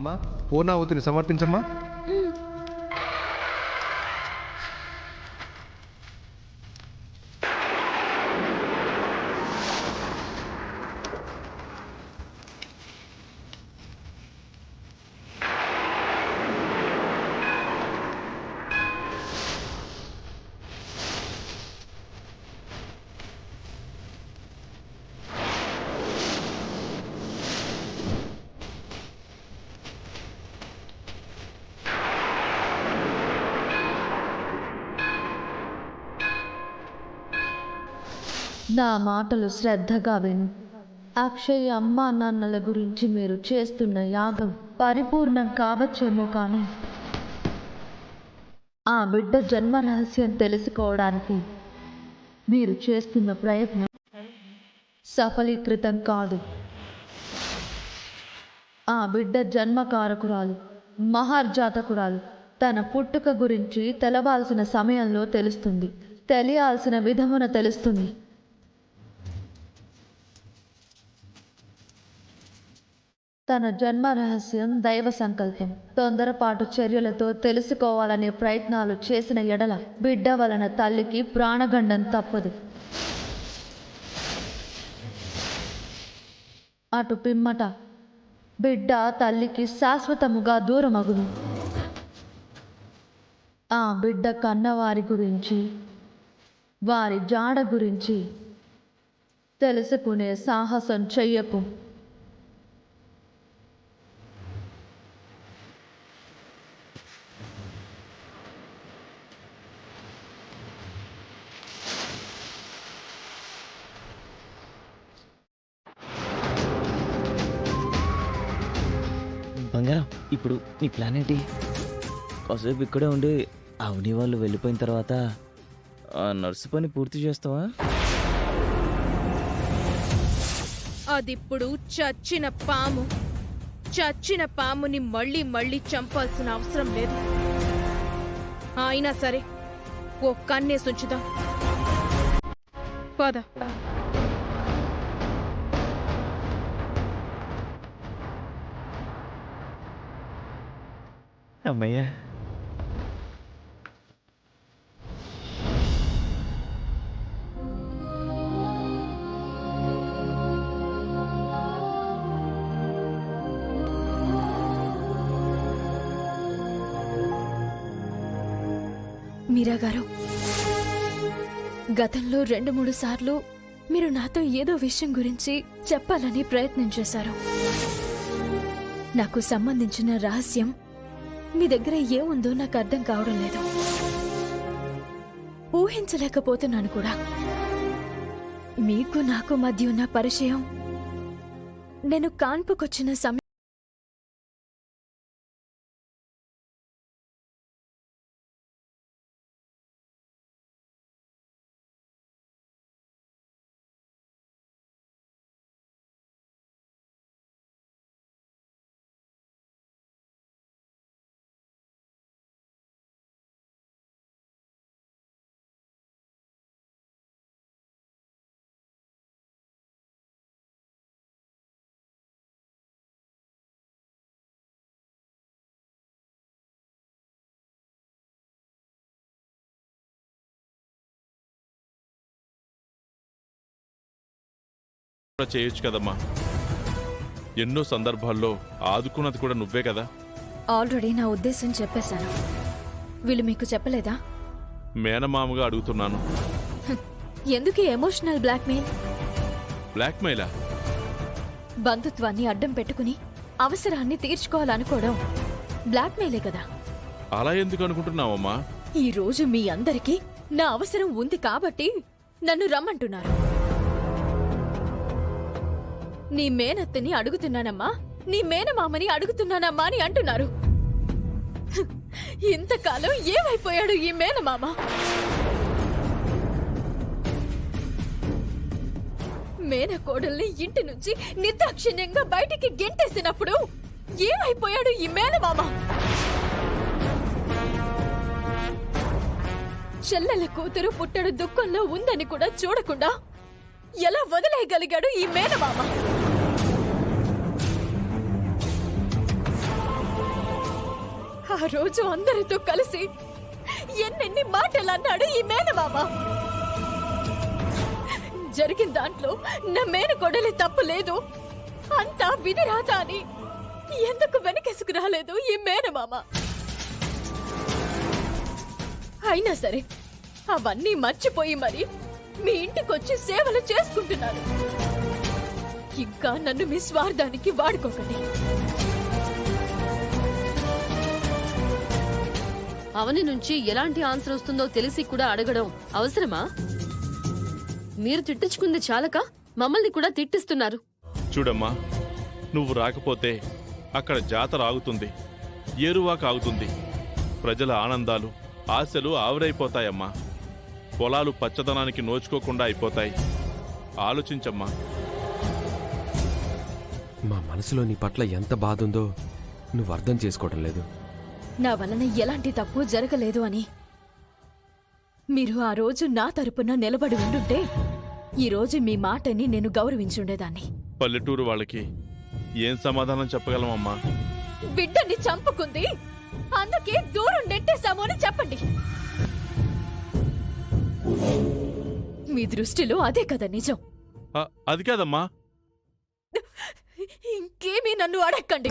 అమ్మా పూర్ణాహుతిని సమర్పించమ్మా. నా మాటలు శ్రద్ధగా విను. అక్షయ్ అమ్మా నాన్నల గురించి మీరు చేస్తున్న యాగం పరిపూర్ణం కావచ్చేమో, కానీ ఆ బిడ్డ జన్మ రహస్యం తెలుసుకోవడానికి మీరు చేస్తున్న ప్రయత్నం సఫలీకృతం కాదు. ఆ బిడ్డ జన్మకారకురాలు, మహర్జాతకురాలు. తన పుట్టుక గురించి తెలవాల్సిన సమయంలో తెలుస్తుంది, తెలియాల్సిన విధమున తెలుస్తుంది. తన జన్మ రహస్యం దైవ సంకల్పం. తొందరపాటు చర్యలతో తెలుసుకోవాలనే ప్రయత్నాలు చేసిన ఎడల బిడ్డ వలన తల్లికి ప్రాణగండం తప్పదు. అటు పిమ్మట బిడ్డ తల్లికి శాశ్వతముగా దూరమగును. ఆ బిడ్డ కన్నవారి గురించి, వారి జాడ గురించి తెలుసుకునే సాహసం చెయ్యకు. బంగారం, ఇప్పుడు నీ ప్లాన్ ఏంటి? కాసేపు ఇక్కడే ఉండి అవని వాళ్ళు వెళ్ళిపోయిన తర్వాత ఆ నర్సు పని పూర్తి చేస్తావా? అదిప్పుడు చచ్చిన పాముని మళ్ళీ మళ్ళీ చంపాల్సిన అవసరం లేదు. అయినా సరే ఓ కన్నేసుంచుదాం. పద. అమ్మయ్యా, మీరా గారు, గతంలో 2-3 సార్లు మీరు నాతో ఏదో విషయం గురించి చెప్పాలని ప్రయత్నం చేశారు. నాకు సంబంధించిన రహస్యం మీ దగ్గర ఏముందో నాకు అర్థం కావడం లేదు. ఊహించలేకపోతున్నాను కూడా. మీకు నాకు మధ్య ఉన్న పరిచయం నేను కాన్పుకొచ్చిన సమయం చేయొచ్చు కదమ్మా. ఎన్నో సందర్భాల్లో ఆదుకున్నది కూడా నువ్వే కదా. ఆల్రెడీ నా ఉద్దేశం చెప్పేశాను. వీళ్ళు మీకు చెప్పలేదా? మేనమామగా అడుగుతున్నాను. ఎందుకు ఎమోషనల్ బ్లాక్మెయిల్? బ్లాక్మెయిలా? బంధుత్వాన్ని అడ్డం పెట్టుకుని అవసరాన్ని తీర్చుకోవాలనుకోవడం బ్లాక్మెయిలే కదా. అలా ఎందుకు అనుకుంటున్నావమ్మా? ఈ రోజు మీ అందరికీ నా అవసరం ఉంది కాబట్టి నన్ను రమ్మంటున్నారు. నీ మేనత్తని అడుగుతున్నానమ్మా, నీ మేనమామని అడుగుతున్నానమ్మా అని అంటున్నారు. ఇంతకాలం ఏమైపోయాడు ఈ మేనమామ? మేనకోడల్ని ఇంటి నుంచి నిర్దాక్షిణ్యంగా బయటికి గెంటేసినప్పుడు ఏమైపోయాడు ఈ మేనమామ? చెల్లెల కూతురు పుట్టడు దుఃఖంలో ఉందని కూడా చూడకుండా ఎలా వదిలేయగలిగాడు ఈ మేనమామ? ఆ రోజు అందరితో కలిసి ఎన్నెన్ని మాటలు అన్నాడు ఈ మేనమామ. జరిగిన దాంట్లో నా మేనకోడలి తప్పు లేదు, అంతా విధి రాత అని ఎందుకు వెనకేసుకు రాలేదు ఈ మేనమామ? అయినా సరే అవన్నీ మర్చిపోయి మరి మీ ఇంటికొచ్చి సేవలు చేసుకుంటున్నారు. ఇంకా నన్ను మీ స్వార్థానికి వాడుకోకండి. అవని నుంచి ఎలాంటి ఆన్సర్ వస్తుందో తెలిసి కూడా అడగడం అవసరమా? మీరు తిట్టించుకుంది చాలక మమ్మల్ని కూడా తిట్టిస్తున్నారు. చూడమ్మా, నువ్వు రాకపోతే అక్కడ జాతర ఆగుతుంది, ఏరువాక ఆగుతుంది. ప్రజల ఆనందాలు, ఆశలు ఆవిరైపోతాయమ్మా. పొలాలు పచ్చదనానికి నోచుకోకుండా అయిపోతాయి. ఆలోచించమ్మా. మా మనసులో నీ పట్ల ఎంత బాధ ఉందో నువ్వు అర్థం చేసుకోవడం లేదు. నా వలన ఎలాంటి తప్పు జరగలేదు అని మీరు ఆ రోజు నా తరపున నిలబడి ఉండుంటే ఈ రోజు మీ మాటని నేను గౌరవించుండేదాన్ని. పల్లెటూరు వాళ్ళకి ఏం సమాధానం చెప్పగలమమ్మా? బిడ్డని చంపుకుంది, అందుకే దూరం నెట్టేశాము అని చెప్పండి. మీ దృష్టిలో అదే కదా నిజం. అది కాదమ్మా. ఇంకేమీ నన్ను అడగండి.